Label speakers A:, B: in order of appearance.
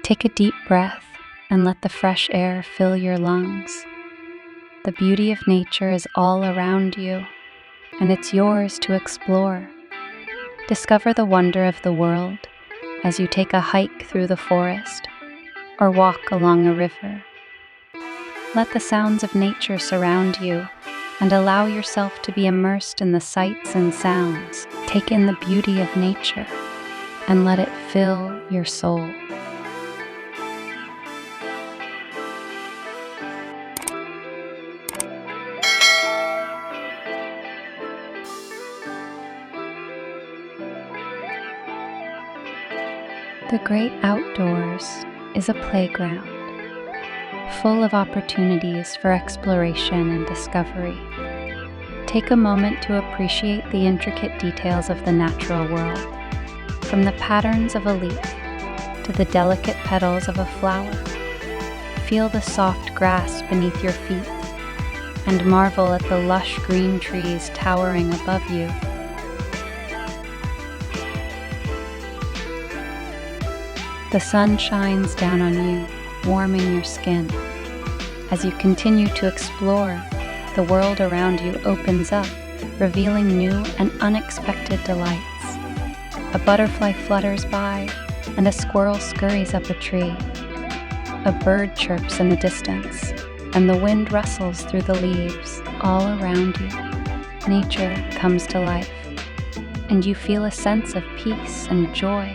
A: Take a deep breath and let the fresh air fill your lungs. The beauty of nature is all around you, and it's yours to explore. Discover the wonder of the world as you take a hike through the forest or walk along a river. Let the sounds of nature surround you and allow yourself to be immersed in the sights and sounds. Take in the beauty of nature and let it fill your soul. The great outdoors is a playground, full of opportunities for exploration and discovery. Take a moment to appreciate the intricate details of the natural world, from the patterns of a leaf to the delicate petals of a flower. Feel the soft grass beneath your feet and marvel at the lush green trees towering above you. The sun shines down on you, warming your skin. As you continue to explore, the world around you opens up, revealing new and unexpected delights. A butterfly flutters by, and a squirrel scurries up a tree. A bird chirps in the distance, and the wind rustles through the leaves all around you. Nature comes to life, and you feel a sense of peace and joy.